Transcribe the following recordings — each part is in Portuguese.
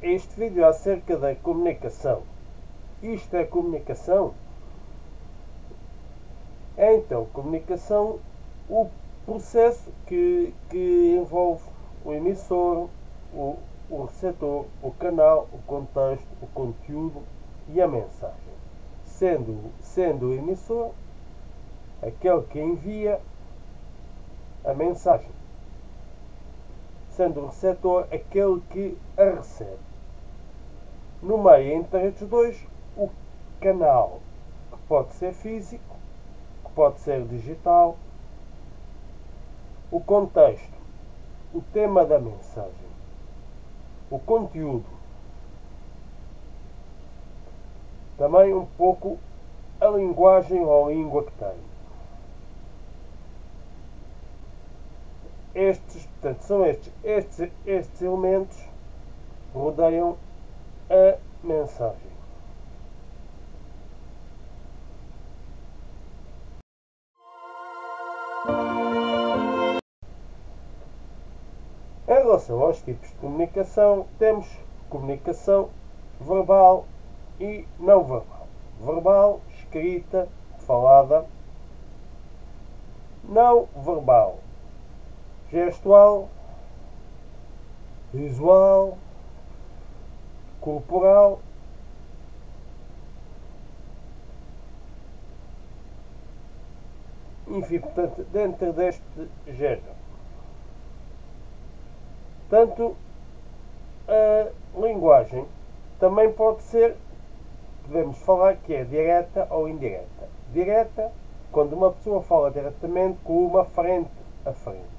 Este vídeo é acerca da comunicação. Isto é comunicação? É então comunicação o processo que envolve o emissor, o receptor, o canal, o contexto, o conteúdo e a mensagem. Sendo o emissor aquele que envia a mensagem, sendo o receptor aquele que a recebe. No meio entre estes dois, o canal, que pode ser físico, que pode ser digital, o contexto, o tema da mensagem, o conteúdo, também um pouco a linguagem ou a língua que tem. Portanto, são estes elementos que rodeiam a mensagem. Em relação aos tipos de comunicação, temos comunicação verbal e não verbal. Verbal, escrita, falada. Não verbal, gestual, visual, corporal. Enfim, portanto, dentro deste género. Tanto a linguagem também pode ser, podemos falar que é direta ou indireta. Direta, quando uma pessoa fala diretamente com uma frente a frente.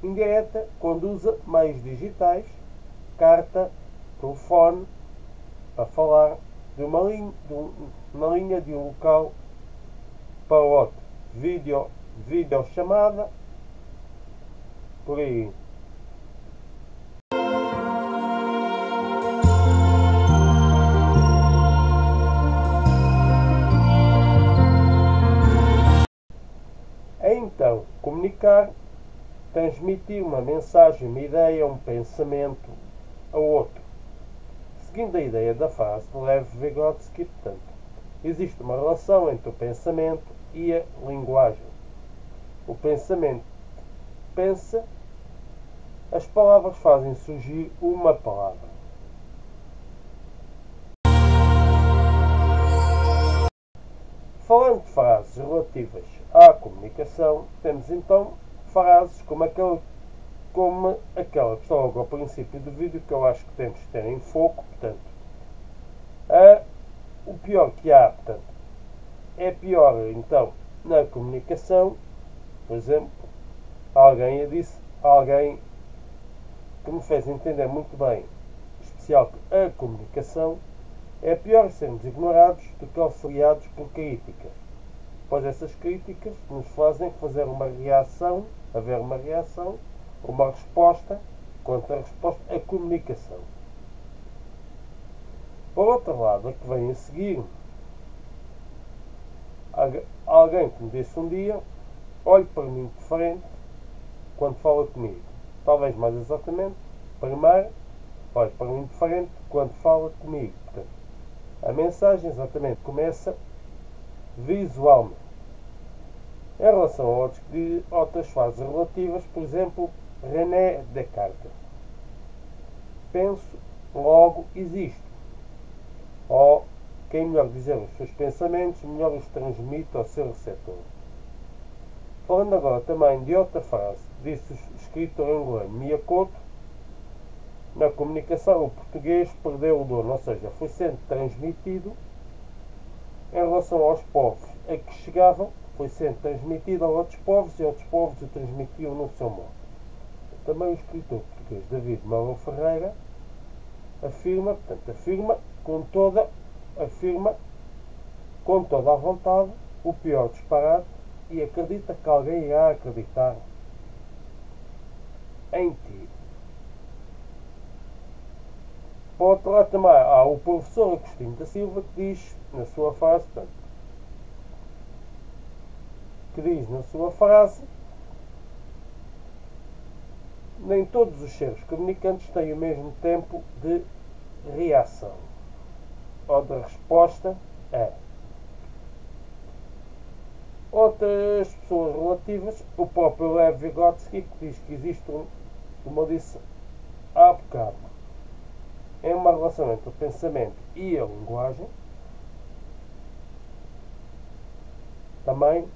Indireta, quando usa meios digitais, carta, telefone, para falar de uma linha de um local para outro. Videochamada, por aí. Então, comunicar, transmitir uma mensagem, uma ideia, um pensamento a outro. Seguindo a ideia da frase de Lev Vygotsky, portanto, existe uma relação entre o pensamento e a linguagem. O pensamento pensa, as palavras fazem surgir uma palavra. Falando de frases relativas à comunicação, temos então frases como aquela que está logo ao princípio do vídeo, que eu acho que temos que ter em foco. Portanto, o pior que há, portanto, é pior então na comunicação. Por exemplo, alguém que me fez entender muito bem, em especial que a comunicação é pior sermos ignorados do que auxiliados por críticas, pois essas críticas nos fazem haver uma reação, uma resposta, contra-resposta, a comunicação. Por outro lado, a que vem a seguir, alguém que me disse um dia: olhe para mim de frente quando fala comigo. Talvez mais exatamente, primeiro, olhe para mim de frente quando fala comigo. Portanto, a mensagem exatamente começa visualmente. Em relação a outras frases relativas, por exemplo, René Descartes: penso, logo existo. Ou, quem melhor dizer os seus pensamentos, melhor os transmite ao seu receptor. Falando agora também de outra frase, disse o escritor angolano Miyakoto: na comunicação o português perdeu o dono, ou seja, foi sendo transmitido em relação aos povos a que chegavam, foi sendo transmitido a outros povos e outros povos o transmitiam no seu modo. Também o escritor português David Mauro Ferreira afirma com toda a vontade o pior disparate e acredita que alguém irá acreditar em ti. Por outro lado, também há o professor Agostinho da Silva que diz na sua frase, Nem todos os seres comunicantes têm o mesmo tempo de reação ou de resposta a. Outras pessoas relativas, o próprio Lev Vygotsky, que diz que existe, como eu disse há bocado, é uma relação entre o pensamento e a linguagem. Também,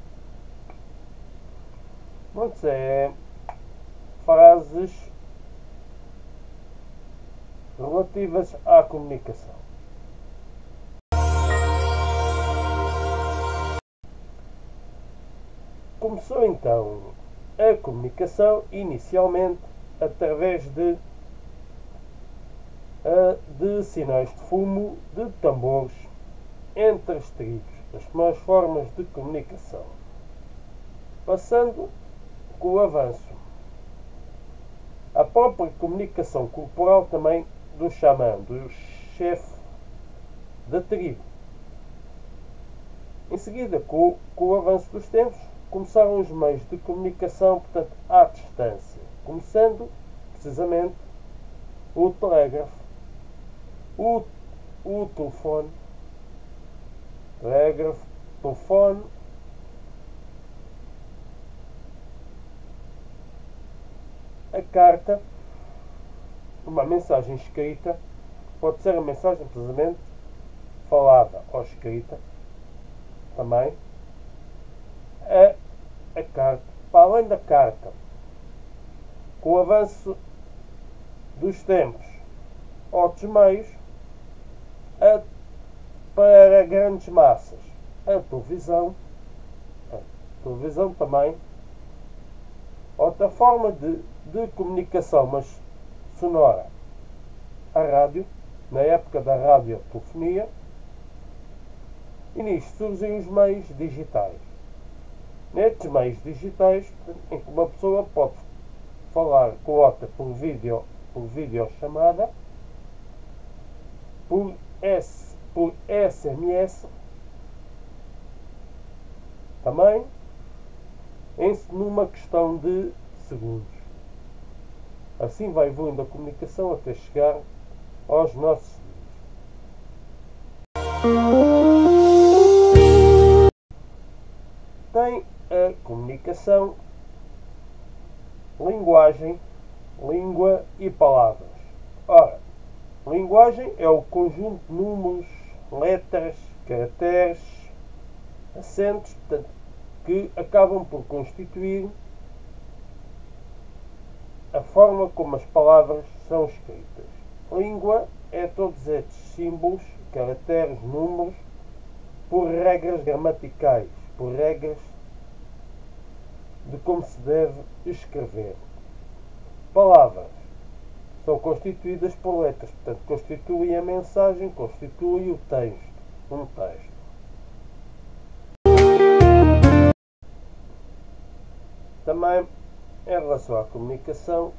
muitas frases relativas à comunicação. Começou então a comunicação inicialmente através de sinais de fumo de tambores entre as tribos, as primeiras formas de comunicação, passando com o avanço a própria comunicação corporal também do xamã, do chefe da tribo. Em seguida, com o avanço dos tempos, começaram os meios de comunicação, portanto, à distância, começando precisamente o telégrafo, o telefone, a carta, uma mensagem escrita, pode ser a mensagem precisamente falada ou escrita, também a carta. Para além da carta, com o avanço dos tempos, outros meios para grandes massas, a televisão também, outra forma de comunicação, mas sonora, a rádio, na época da radiotelefonia, e nisto surgem os meios digitais. Nestes meios digitais, em que uma pessoa pode falar com outra por videochamada, por SMS, também, numa questão de segundos. Assim vai evoluindo a comunicação até chegar aos nossos dias. Tem a comunicação, linguagem, língua e palavras. Ora, linguagem é o conjunto de números, letras, caracteres, acentos, portanto, que acabam por constituir a forma como as palavras são escritas. Língua é todos estes símbolos, caracteres, números, por regras gramaticais, por regras de como se deve escrever. Palavras são constituídas por letras, portanto, constituem a mensagem, constituem o texto, um texto. Também, em relação à comunicação,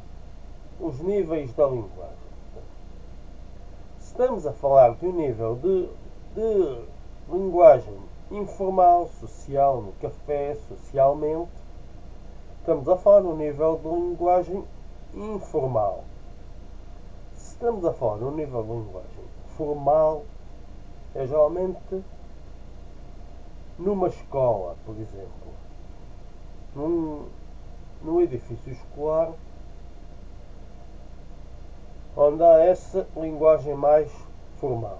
os níveis da linguagem. Se estamos a falar de um nível de linguagem informal, social, no café, socialmente, estamos a falar de um nível de linguagem informal. Se estamos a falar de um nível de linguagem formal, é geralmente numa escola, por exemplo, num edifício escolar, onde há essa linguagem mais formal.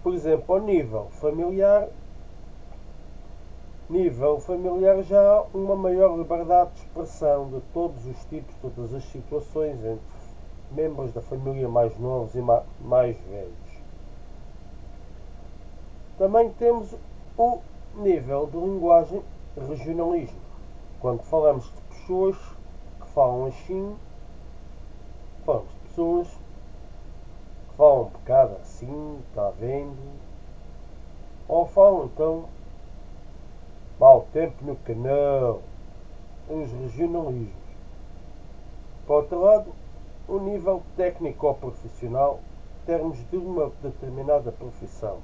Por exemplo, ao nível familiar já há uma maior liberdade de expressão de todos os tipos, todas as situações entre membros da família mais novos e mais velhos. Também temos o nível de linguagem regionalismo. Quando falamos de pessoas que falam assim, falamos de pessoas que falam um bocado assim, está vendo, ou falam então mau tempo no canal, os regionalismos. Por outro lado, o nível técnico ou profissional, termos de uma determinada profissão.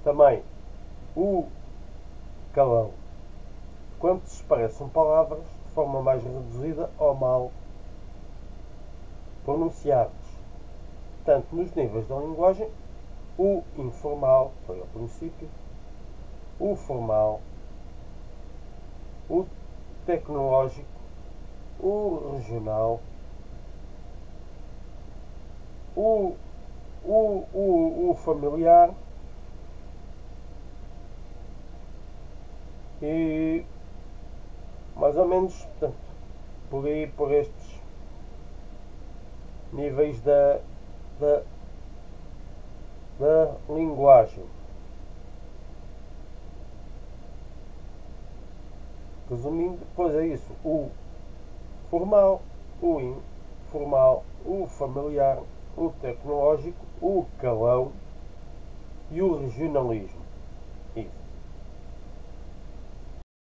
Também o calão, quando se expressam palavras de forma mais reduzida ou mal pronunciados, tanto nos níveis da linguagem, o informal, foi ao princípio, o formal, o tecnológico, o regional, o familiar e mais ou menos, portanto, por aí, por estes níveis da linguagem. Resumindo, depois é isso: o formal, o informal, o familiar, o tecnológico, o calão e o regionalismo.